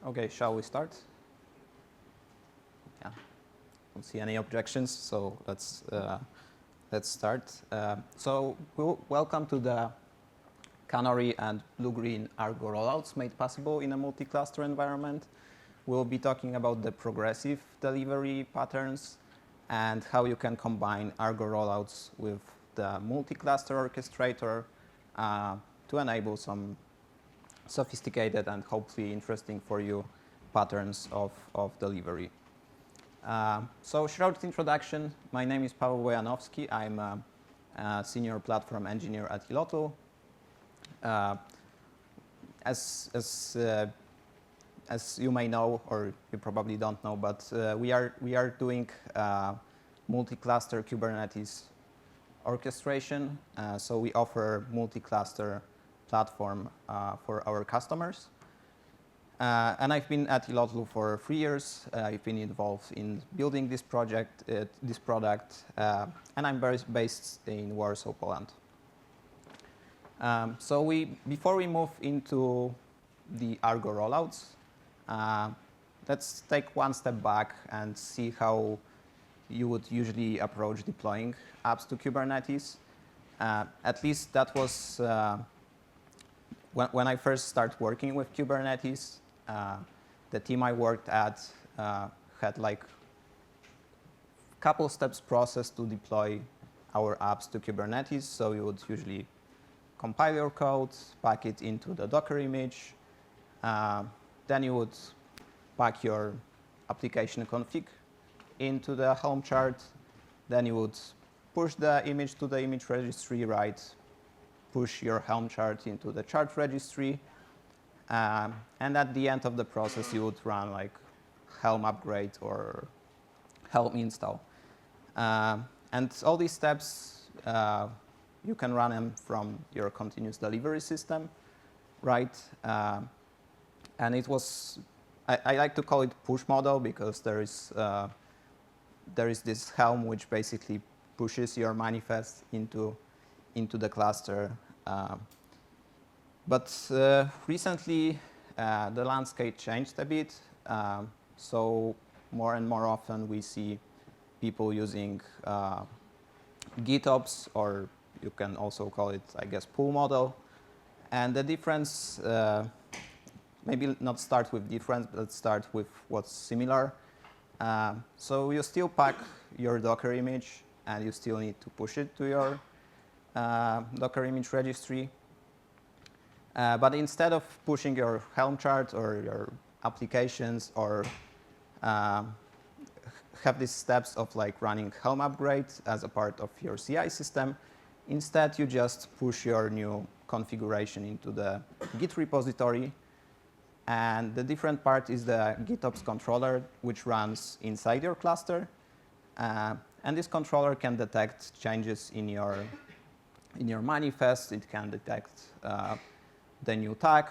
Okay, shall we start? Yeah, don't see any objections, so let's start. Welcome to the Canary and Blue-Green Argo Rollouts made possible in a multi-cluster environment. We'll be talking about the progressive delivery patterns and how you can combine Argo Rollouts with the multi-cluster orchestrator to enable some sophisticated and hopefully interesting for you patterns of delivery. Short introduction, my name is Pawel Bojanowski. I'm a senior platform engineer at Ilotu. As you may know, or you probably don't know, but we are doing multi-cluster Kubernetes orchestration. So we offer multi-cluster platform for our customers. And I've been at Ilotu for 3 years. I've been involved in building this product, and I'm based in Warsaw, Poland. Before we move into the Argo rollouts, let's take one step back and see how you would usually approach deploying apps to Kubernetes. At least that was when I first started working with Kubernetes. The team I worked at had like a couple steps process to deploy our apps to Kubernetes. So you would usually compile your code, pack it into the Docker image. Then you would pack your application config into the Helm chart. Then you would push the image to the image registry, push your Helm chart into the chart registry. And at the end of the process, you would run like Helm upgrade or Helm install. And all these steps, you can run them from your continuous delivery system, right? And it was, I like to call it push model because there is this Helm which basically pushes your manifest into the cluster. But recently, the landscape changed a bit. So more and more often we see people using GitOps, or you can also call it, I guess, pull model. And the difference, maybe not start with difference, but start with what's similar. So you still pack your Docker image, and you still need to push it to your Docker image registry. But instead of pushing your Helm chart or your applications or have these steps of like running Helm upgrade as a part of your CI system, instead you just push your new configuration into the Git repository. And the different part is the GitOps controller, which runs inside your cluster. And this controller can detect changes in your manifest. It can detect the new tag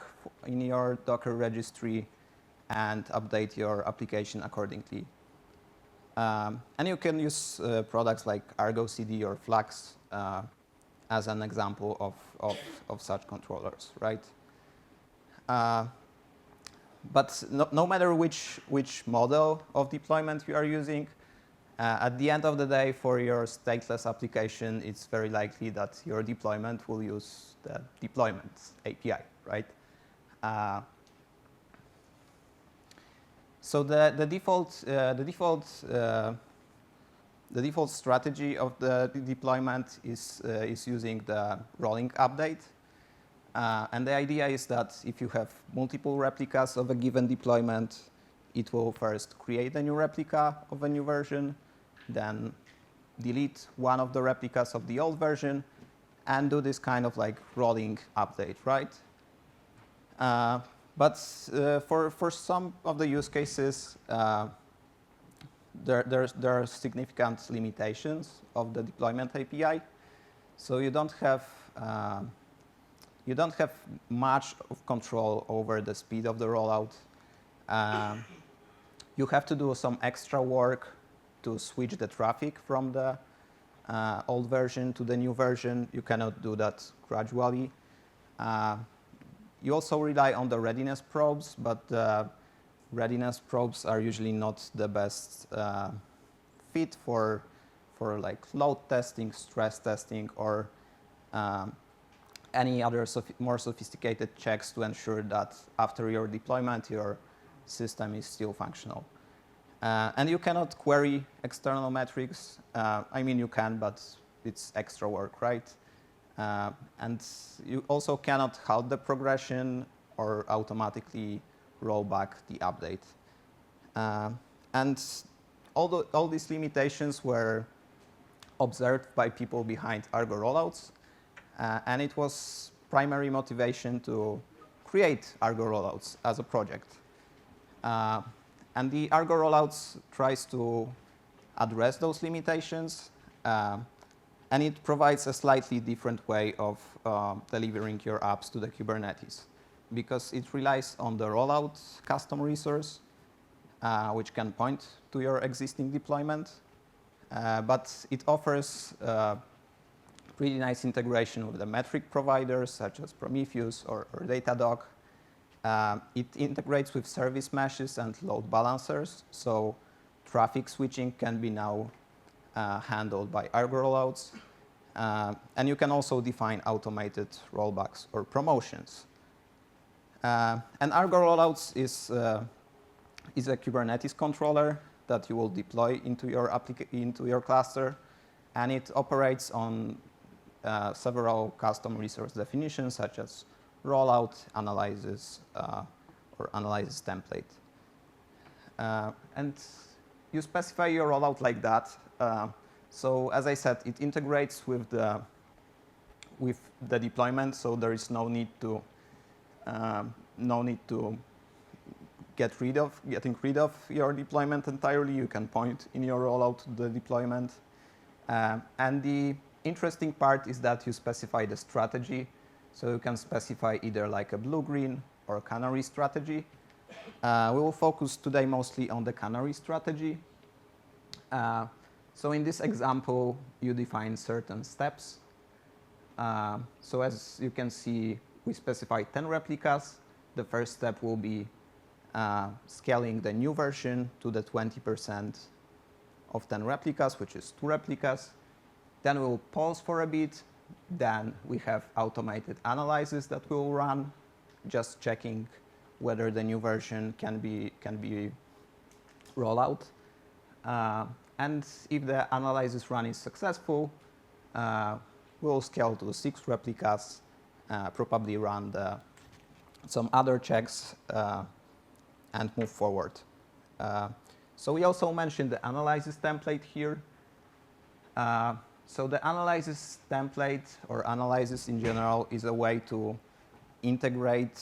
in your Docker registry and update your application accordingly. And you can use products like Argo CD or Flux as an example of such controllers, right? But no matter which model of deployment you are using, at the end of the day, for your stateless application, it's very likely that your deployment will use the deployment API, right? So the default strategy of the deployment is using the rolling update. And the idea is that if you have multiple replicas of a given deployment, it will first create a new replica of a new version, then delete one of the replicas of the old version, and do this kind of like rolling update, right? But for some of the use cases, there are significant limitations of the deployment API. So you don't have much of control over the speed of the rollout. You have to do some extra work to switch the traffic from the old version to the new version. You cannot do that gradually. You also rely on the readiness probes, but readiness probes are usually not the best fit for like load testing, stress testing, or any other more sophisticated checks to ensure that after your deployment, your system is still functional. And you cannot query external metrics. I mean, you can, but it's extra work, right? And you also cannot halt the progression or automatically roll back the update. And all these limitations were observed by people behind Argo Rollouts, and it was primary motivation to create Argo Rollouts as a project. And the Argo Rollouts tries to address those limitations, and it provides a slightly different way of delivering your apps to the Kubernetes, because it relies on the rollout custom resource, which can point to your existing deployment, but it offers pretty nice integration with the metric providers such as Prometheus or Datadog. It integrates with service meshes and load balancers, so traffic switching can be now handled by Argo Rollouts. And you can also define automated rollbacks or promotions. And Argo Rollouts is a Kubernetes controller that you will deploy into your cluster, and it operates on several custom resource definitions such as rollout, analysis, or analysis template. And you specify your rollout like that. So as I said, it integrates with the deployment, so there is no need to getting rid of your deployment entirely. You can point in your rollout to the deployment. And the interesting part is that you specify the strategy. So you can specify either like a blue-green or a canary strategy. We will focus today mostly on the canary strategy. So in this example, you define certain steps. So as you can see, we specify 10 replicas. The first step will be scaling the new version to the 20% of 10 replicas, which is 2 replicas. Then we'll pause for a bit. Then we have automated analysis that will run, just checking whether the new version can be rolled out. And if the analysis run is successful, we'll scale to 6 replicas, probably run some other checks, and move forward. So we also mentioned the analysis template here. So the analysis template, or analysis in general, is a way to integrate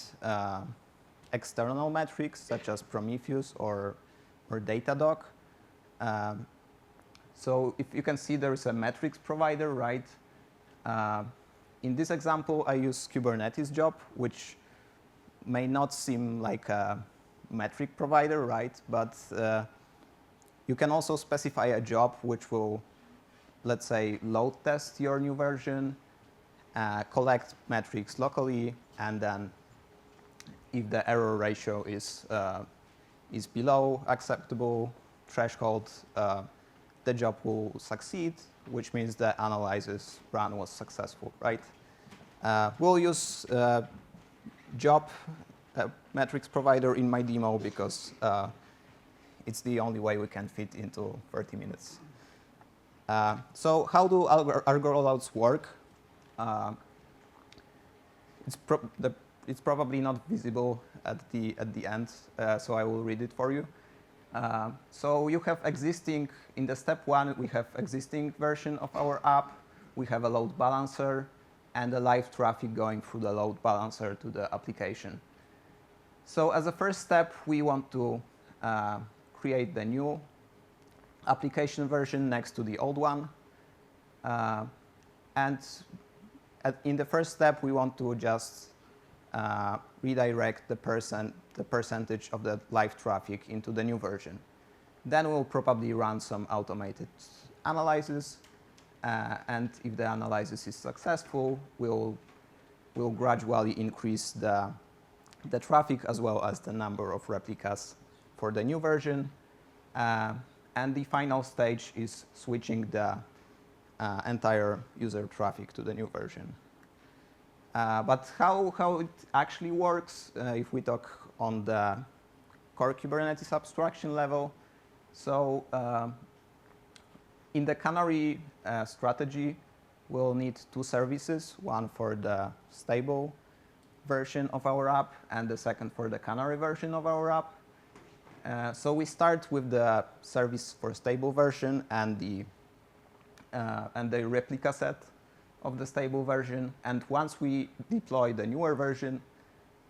external metrics such as Prometheus or Datadog. So if you can see, there is a metrics provider, right? In this example, I use Kubernetes job, which may not seem like a metric provider, right? But you can also specify a job which will, let's say, load test your new version, collect metrics locally, and then if the error ratio is below acceptable threshold, the job will succeed, which means the analysis run was successful, right? We'll use job metrics provider in my demo because it's the only way we can fit into 30 minutes. So how do Argo Rollouts work? It's probably not visible at the end, so I will read it for you. So you have existing, in the step 1, we have existing version of our app. We have a load balancer and the live traffic going through the load balancer to the application. So as a first step, we want to create the new application version next to the old one. And in the first step, we want to just redirect the percentage of the live traffic into the new version. Then we'll probably run some automated analysis. And if the analysis is successful, we'll gradually increase the traffic as well as the number of replicas for the new version. And the final stage is switching the entire user traffic to the new version. But how it actually works, if we talk on the core Kubernetes abstraction level, so in the Canary strategy, we'll need two services, one for the stable version of our app and the second for the Canary version of our app. So we start with the service for stable version and the replica set of the stable version. And once we deploy the newer version,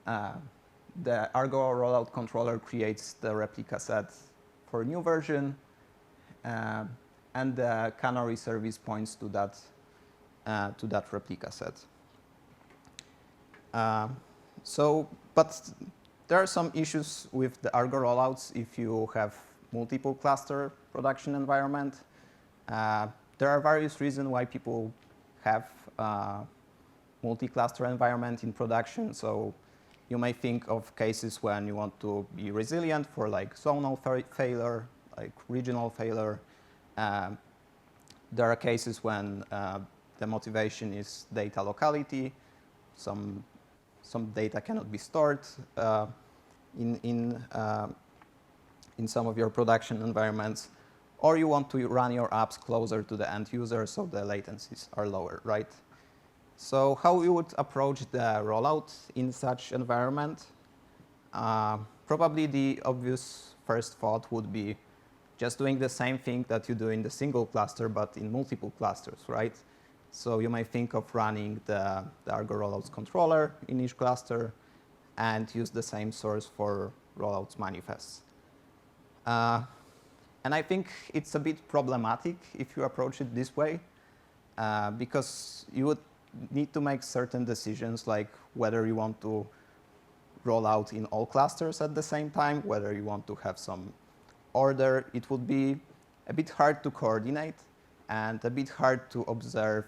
the Argo Rollout controller creates the replica set for new version, and the Canary service points to that replica set. But there are some issues with the Argo rollouts if you have multiple cluster production environment. There are various reasons why people have multi-cluster environment in production. So you may think of cases when you want to be resilient for like zonal failure, like regional failure. There are cases when the motivation is data locality. Some data cannot be stored in some of your production environments, or you want to run your apps closer to the end user so the latencies are lower, right? So how you would approach the rollout in such environment? Probably the obvious first thought would be just doing the same thing that you do in the single cluster, but in multiple clusters, right? So you might think of running the Argo Rollouts controller in each cluster and use the same source for rollouts manifests. And I think it's a bit problematic if you approach it this way, because you would need to make certain decisions, like whether you want to roll out in all clusters at the same time, whether you want to have some order. It would be a bit hard to coordinate and a bit hard to observe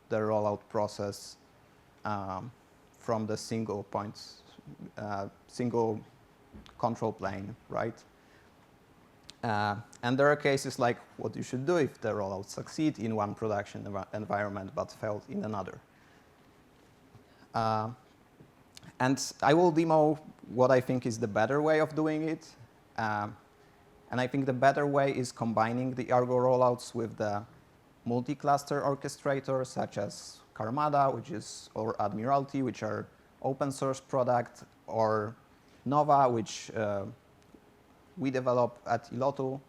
the rollout process from the single control plane, right? And there are cases like what you should do if the rollout succeed in one production environment but failed in another. And I will demo what I think is the better way of doing it. And I think the better way is combining the Argo rollouts with the multi-cluster orchestrators such as Karmada, or Admiralty, which are open source product, or Nova, which we develop at Ilotu.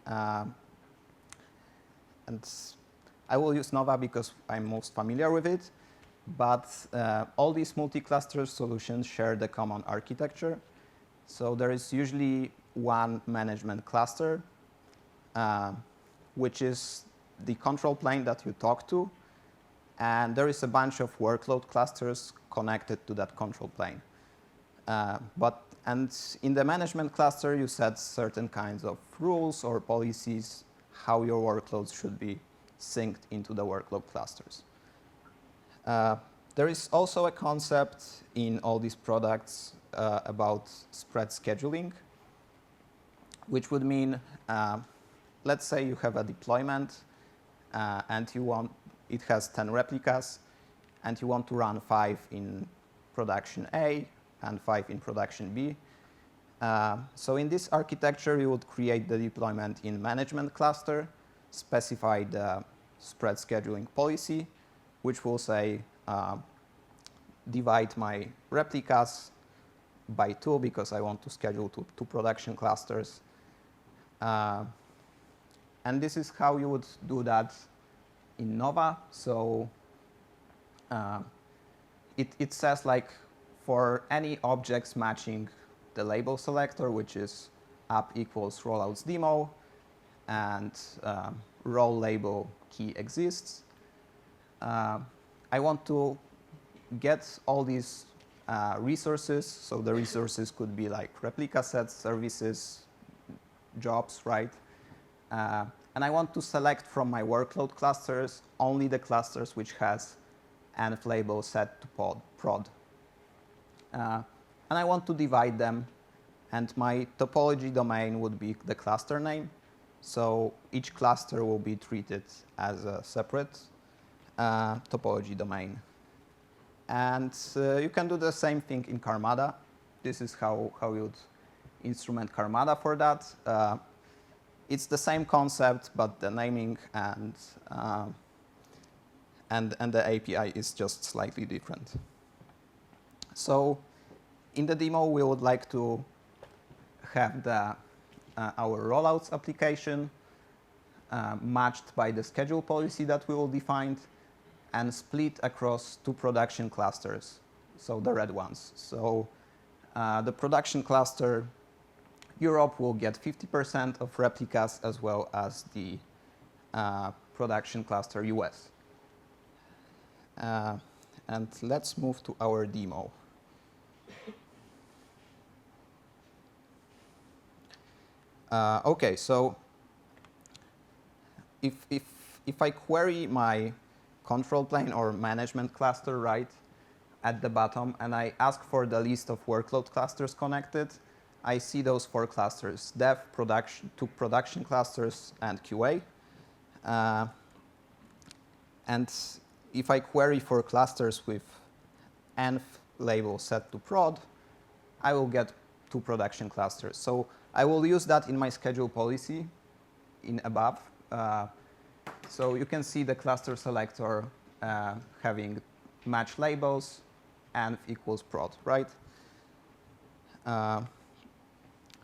And I will use Nova because I'm most familiar with it. But all these multi-cluster solutions share the common architecture. So there is usually one management cluster, which is the control plane that you talk to. And there is a bunch of workload clusters connected to that control plane. And in the management cluster, you set certain kinds of rules or policies how your workloads should be synced into the workload clusters. There is also a concept in all these products about spread scheduling, which would mean, let's say you have a deployment and it has 10 replicas, and you want to run 5 in production A and 5 in production B. So in this architecture, you would create the deployment in management cluster, specify the spread scheduling policy, which will say, divide my replicas by 2 because I want to schedule two production clusters. And this is how you would do that in Nova. So it says, like, for any objects matching the label selector, which is app equals rollouts demo, and role label key exists, I want to get all these resources. So the resources could be like replica sets, services, jobs, right? And I want to select from my workload clusters only the clusters which has env label set to prod. And I want to divide them And my topology domain would be the cluster name. So each cluster will be treated as a separate topology domain. And you can do the same thing in Karmada. This is how you would instrument Karmada for that. It's the same concept, but the naming and the API is just slightly different. So in the demo, we would like to have our rollouts application matched by the schedule policy that we will define and split across 2 production clusters, so the red ones. So the production cluster Europe will get 50% of replicas as well as the production cluster US. And let's move to our demo. OK, so if I query my control plane or management cluster right at the bottom, and I ask for the list of workload clusters connected, I see those 4 clusters: dev, production, 2 production clusters, and QA. And if I query for clusters with env label set to prod, I will get 2 production clusters. So I will use that in my schedule policy in above. So you can see the cluster selector having match labels env equals prod, right?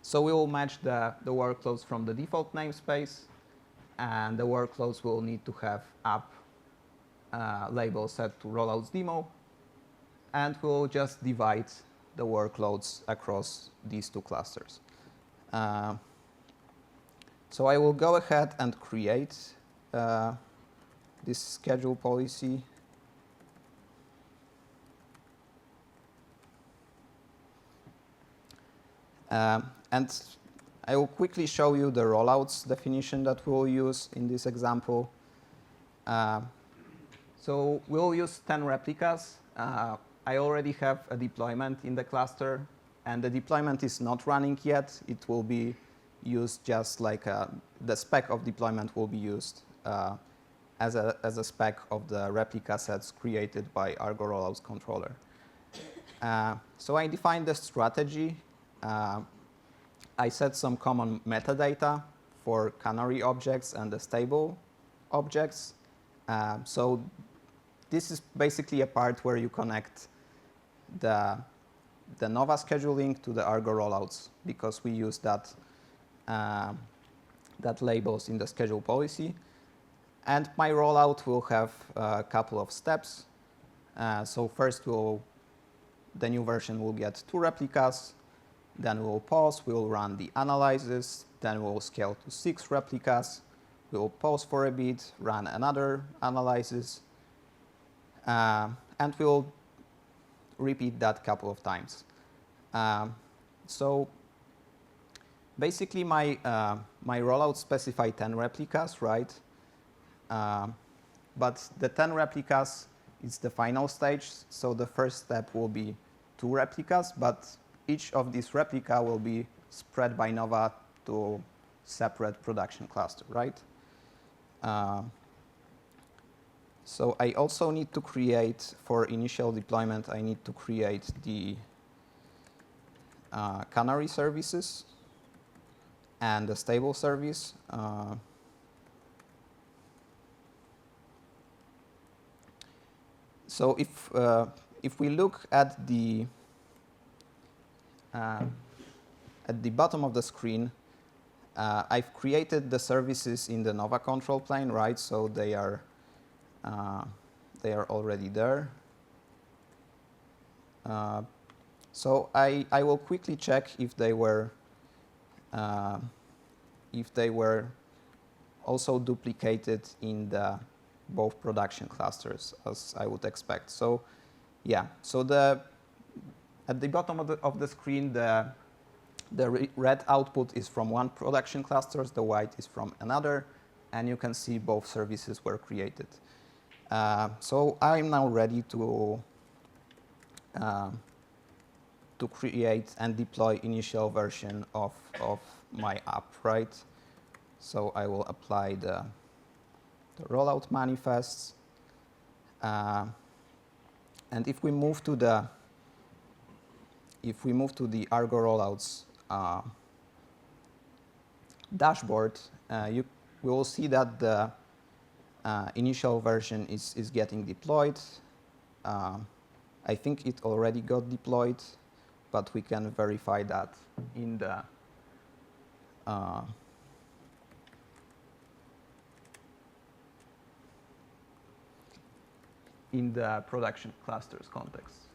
So we will match the workloads from the default namespace, and the workloads will need to have app label set to rollouts demo, and we'll just divide the workloads across these 2 clusters. So I will go ahead and create this schedule policy. And I will quickly show you the rollouts definition that we'll use in this example. So we'll use 10 replicas. I already have a deployment in the cluster, and the deployment is not running yet. It will be used just like the spec of deployment will be used as a spec of the replica sets created by Argo Rollouts controller. So I defined the strategy. I set some common metadata for canary objects and the stable objects. So this is basically a part where you connect the Nova scheduling to the Argo rollouts, because we use that labels in the schedule policy. And my rollout will have a couple of steps. So first, the new version will get 2 replicas. Then we'll pause, we'll run the analysis, then we'll scale to 6 replicas. We'll pause for a bit, run another analysis, and we'll repeat that a couple of times. So basically, my rollout specify 10 replicas, right? But the 10 replicas is the final stage. So the first step will be 2 replicas, but each of these replica will be spread by Nova to separate production cluster, right? So I also need to create, for initial deployment, I need to create the canary services and the stable service. So if we look at the bottom of the screen, I've created the services in the Nova control plane, right? So they are already there. So I will quickly check if they were also duplicated in the both production clusters, as I would expect. So yeah, so at the bottom of the screen, the red output is from one production cluster, the white is from another, and you can see both services were created. So I'm now ready to to create and deploy initial version of my app, right? So I will apply the rollout manifests. And if we move to the Argo Rollouts dashboard, we will see that the initial version is getting deployed. I think it already got deployed, but we can verify that in the production clusters context.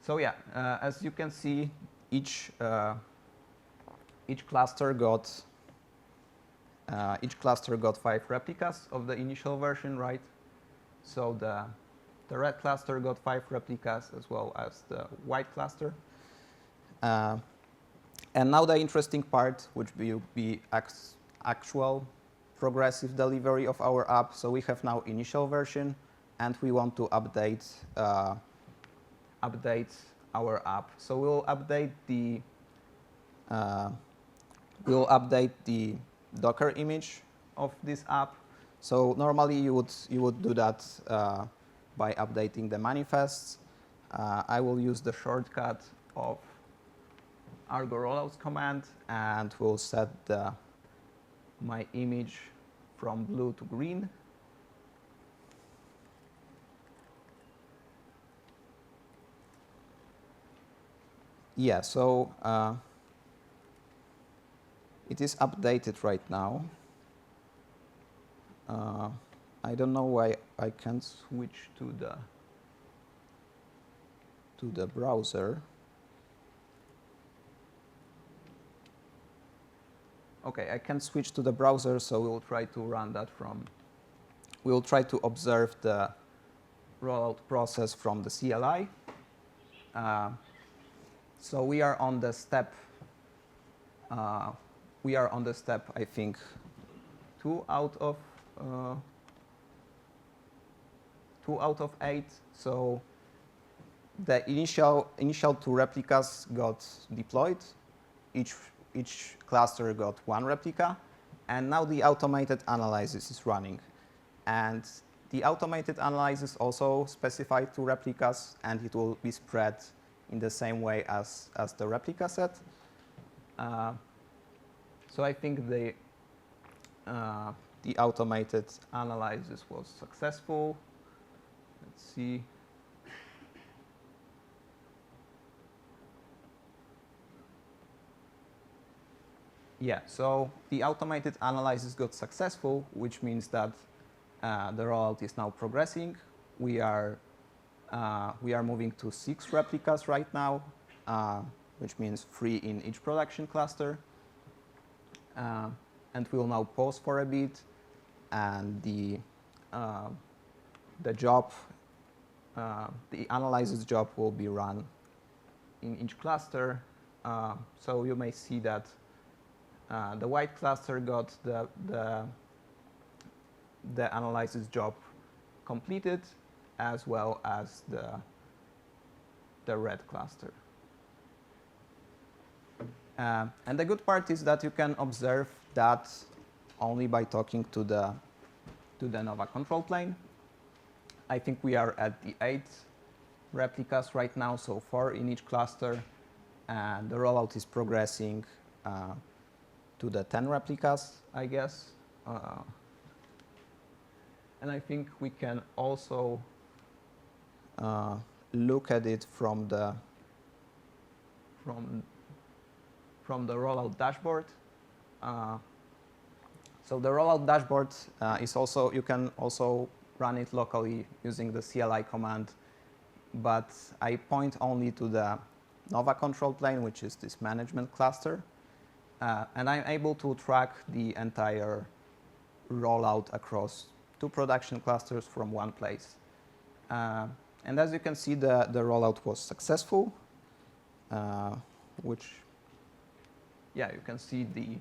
So yeah, as you can see, each cluster got 5 replicas of the initial version, right? So the red cluster got 5 replicas as well as the white cluster. And now the interesting part, which will be actual progressive delivery of our app. So we have now initial version, and we want to update our app. So we'll update the Docker image of this app. So normally you would do that by updating the manifests. I will use the shortcut of Argo Rollouts command, and we'll set my image from blue to green. Yeah, so it is updated right now. I don't know why I can't switch to the browser. Okay, I can switch to the browser, so we'll try to run that from. We'll try to observe the rollout process from the CLI. So we are on the step. I think, 2 out of 8. So the initial 2 replicas got deployed. Each cluster got 1 replica, and now the automated analysis is running. And the automated analysis also specified 2 replicas, and it will be spread in the same way as the replica set. So I think the automated analysis was successful. Let's see. Yeah, so the automated analysis got successful, which means that the rollout is now progressing. We are moving to 6 replicas right now, which means 3 in each production cluster. And we'll now pause for a bit, and the analysis job will be run in each cluster. So you may see that the white cluster got the analysis job completed, as well as the red cluster. And the good part is that you can observe that only by talking to the Nova control plane. I think we are at the 8 replicas right now, so 4 in each cluster, and the rollout is progressing to the 10 replicas, I guess. And I think we can also look at it from the rollout dashboard. So the rollout dashboard is also, you can also run it locally using the CLI command, but I point only to the Nova control plane, which is this management cluster, and I'm able to track the entire rollout across 2 production clusters from one place. And as you can see, the rollout was successful, which, yeah, you can see the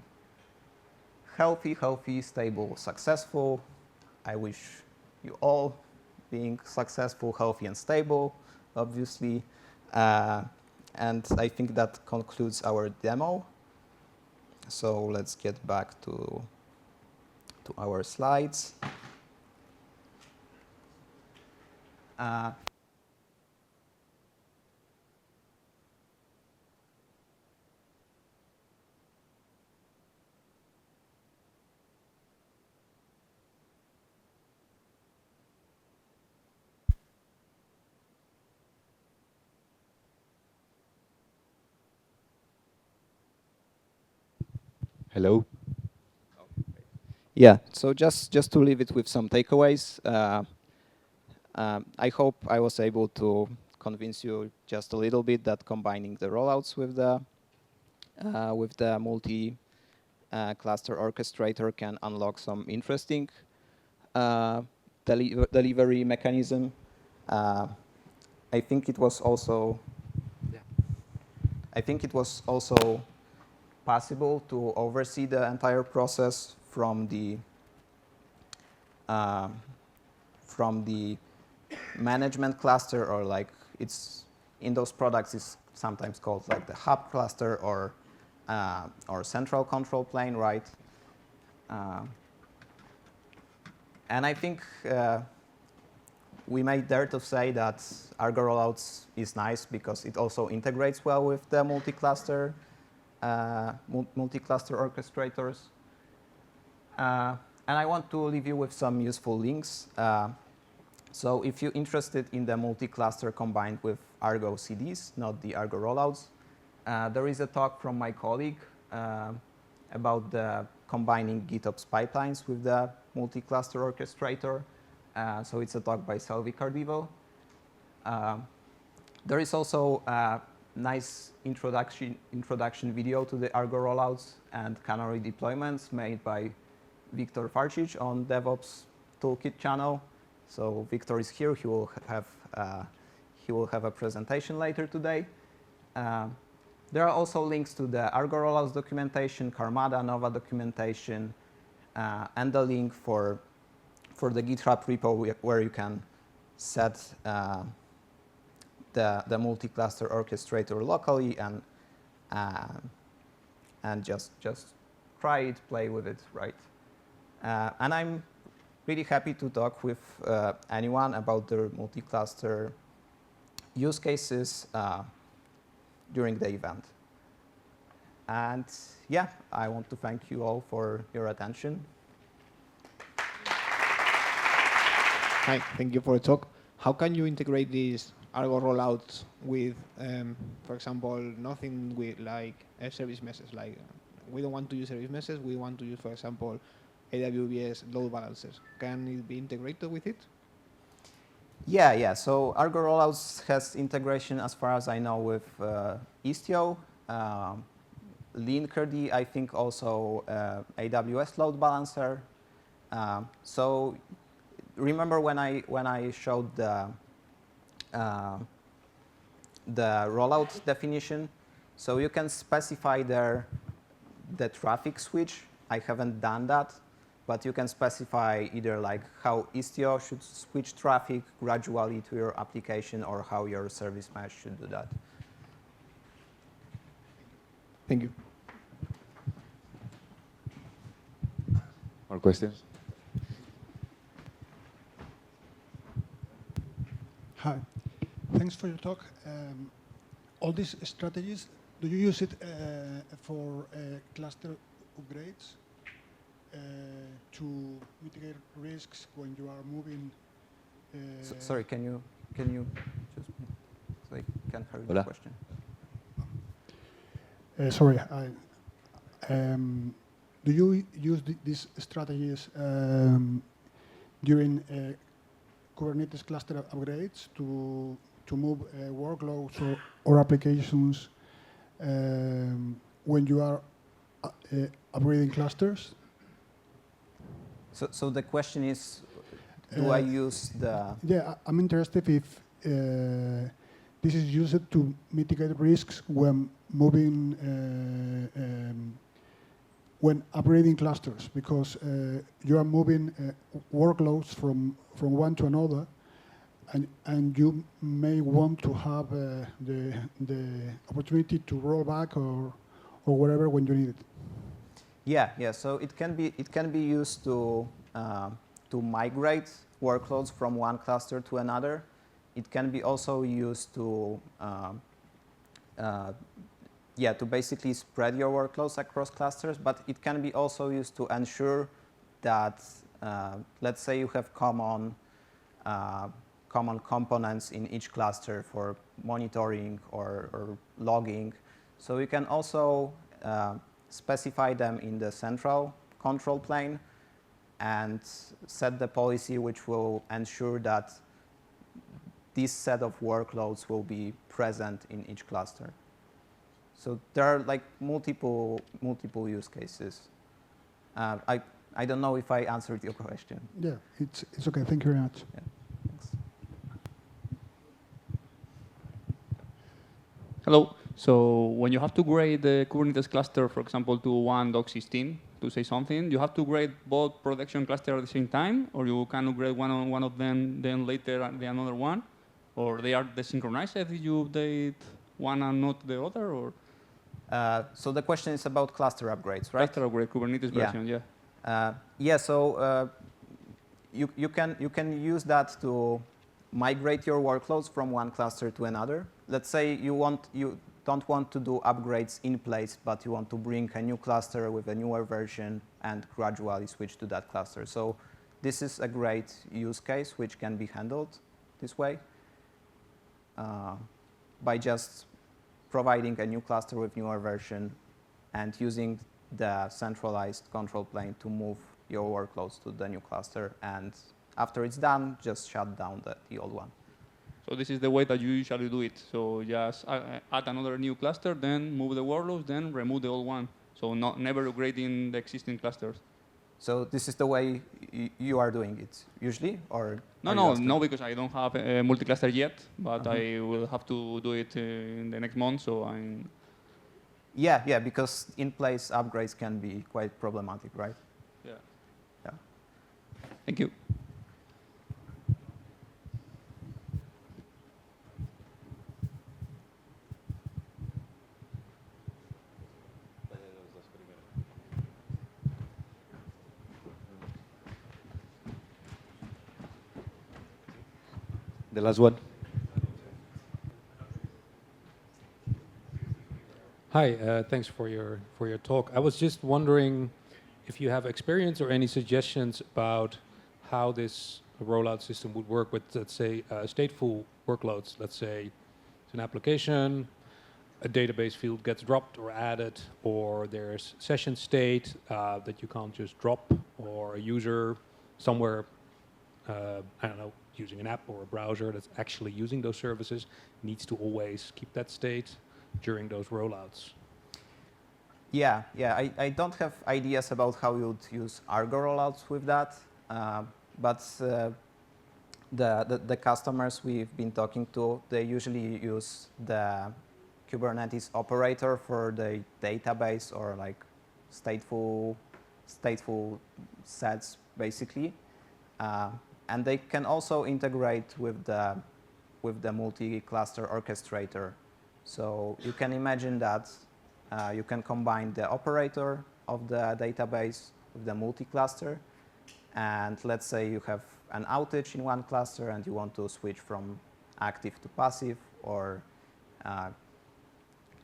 healthy, stable, successful. I wish you all being successful, healthy, and stable, obviously. And I think that concludes our demo. So let's get back to our slides. Hello. Yeah, so just to leave it with some takeaways, I hope I was able to convince you just a little bit that combining the rollouts with the multi-cluster orchestrator can unlock some interesting delivery mechanism. I think it was also possible to oversee the entire process from the management cluster, or like it's in those products is sometimes called like the hub cluster or central control plane, right? And I think we may dare to say that Argo Rollouts is nice because it also integrates well with the multi-cluster orchestrators. And I want to leave you with some useful links. So if you're interested in the multi-cluster combined with Argo CDs, not the Argo Rollouts, there is a talk from my colleague about the combining GitOps pipelines with the multi-cluster orchestrator. So it's a talk by Selvi Cardivo. There is also a nice introduction video to the Argo Rollouts and Canary deployments made by Victor Farcic on DevOps Toolkit channel. So Victor is here. He will have a presentation later today. There are also links to the Argo Rollouts documentation, Karmada, Nova documentation, and the link for the GitHub repo where you can set the multi-cluster orchestrator locally and just try it, play with it, right? And I'm really happy to talk with anyone about their multi-cluster use cases during the event. And yeah, I want to thank you all for your attention. Hi, thank you for the talk. How can you integrate these Argo rollouts with, for example, nothing with like a service meshes? Like we don't want to use service meshes. We want to use, for example, AWS load balancers. Can it be integrated with it? Yeah. So Argo Rollouts has integration, as far as I know, with Istio, Linkerd, I think also AWS load balancer. So remember when I showed the rollout definition? So you can specify there the traffic switch. I haven't done that. But you can specify either like how Istio should switch traffic gradually to your application or how your service mesh should do that. Thank you. More questions? Hi. Thanks for your talk. All these strategies, do you use it for cluster upgrades? To mitigate risks when you are moving. Sorry, can you just so I can hear the Hola. question? Sorry, do you use these strategies during Kubernetes cluster upgrades to move workloads or applications when you are upgrading clusters? So the question is, do I use the... Yeah, I'm interested if this is used to mitigate risks when moving, when upgrading clusters, because you are moving workloads from one to another, and you may want to have the opportunity to roll back or whatever when you need it. Yeah. So it can be used to migrate workloads from one cluster to another. It can be also used to to basically spread your workloads across clusters, but it can be also used to ensure that, let's say you have common components in each cluster for monitoring or logging. So you can also specify them in the central control plane and set the policy which will ensure that this set of workloads will be present in each cluster. So there are like multiple use cases. I don't know if I answered your question. Yeah, it's okay. Thank you very much. Yeah, thanks. Hello. So when you have to grade the Kubernetes cluster, for example, to 1.16, to say something, you have to grade both production clusters at the same time, or you can upgrade one of them, then later the another one, or they are desynchronized if you update one and not the other, or? So the question is about cluster upgrades, right? Cluster upgrade, Kubernetes version, yeah. So you can use that to migrate your workloads from one cluster to another. Let's say you don't want to do upgrades in place, but you want to bring a new cluster with a newer version and gradually switch to that cluster. So this is a great use case which can be handled this way by just providing a new cluster with newer version and using the centralized control plane to move your workloads to the new cluster. And after it's done, just shut down the old one. So this is the way that you usually do it. So just add another new cluster, then move the workloads, then remove the old one. So never upgrading the existing clusters. So this is the way you are doing it usually, or? No, because I don't have a multi-cluster yet, but I will have to do it in the next month. So I'm. Yeah, because in-place upgrades can be quite problematic, right? Yeah. Yeah. Thank you. The last one. Hi, thanks for your talk. I was just wondering if you have experience or any suggestions about how this rollout system would work with, let's say, stateful workloads. Let's say it's an application, a database field gets dropped or added, or there's session state that you can't just drop, or a user somewhere, I don't know, using an app or a browser that's actually using those services needs to always keep that state during those rollouts. Yeah. I don't have ideas about how you would use Argo rollouts with that, but the customers we've been talking to, they usually use the Kubernetes operator for the database or like stateful sets, basically. And they can also integrate with the multi-cluster orchestrator. So you can imagine that you can combine the operator of the database with the multi-cluster. And let's say you have an outage in one cluster and you want to switch from active to passive, or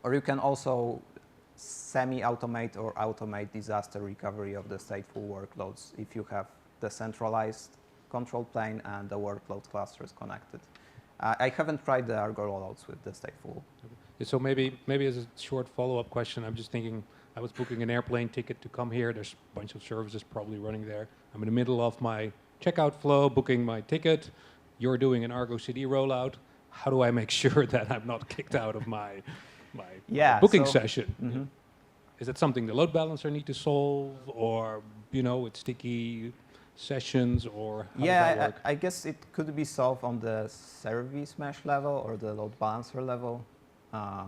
you can also semi-automate or automate disaster recovery of the stateful workloads if you have the centralized control plane and the workload clusters connected. I haven't tried the Argo rollouts with the stateful. Okay. So maybe as a short follow-up question, I'm just thinking, I was booking an airplane ticket to come here. There's a bunch of services probably running there. I'm in the middle of my checkout flow, booking my ticket. You're doing an Argo CD rollout. How do I make sure that I'm not kicked out of my booking session? Mm-hmm. Is that something the load balancer need to solve, or it's sticky sessions, or how does that work? I guess it could be solved on the service mesh level or the load balancer level. I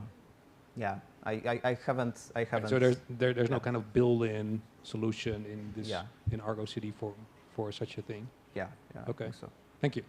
haven't. So there's no kind of built-in solution in this in Argo CD for such a thing. Yeah. Okay. I think so. Thank you.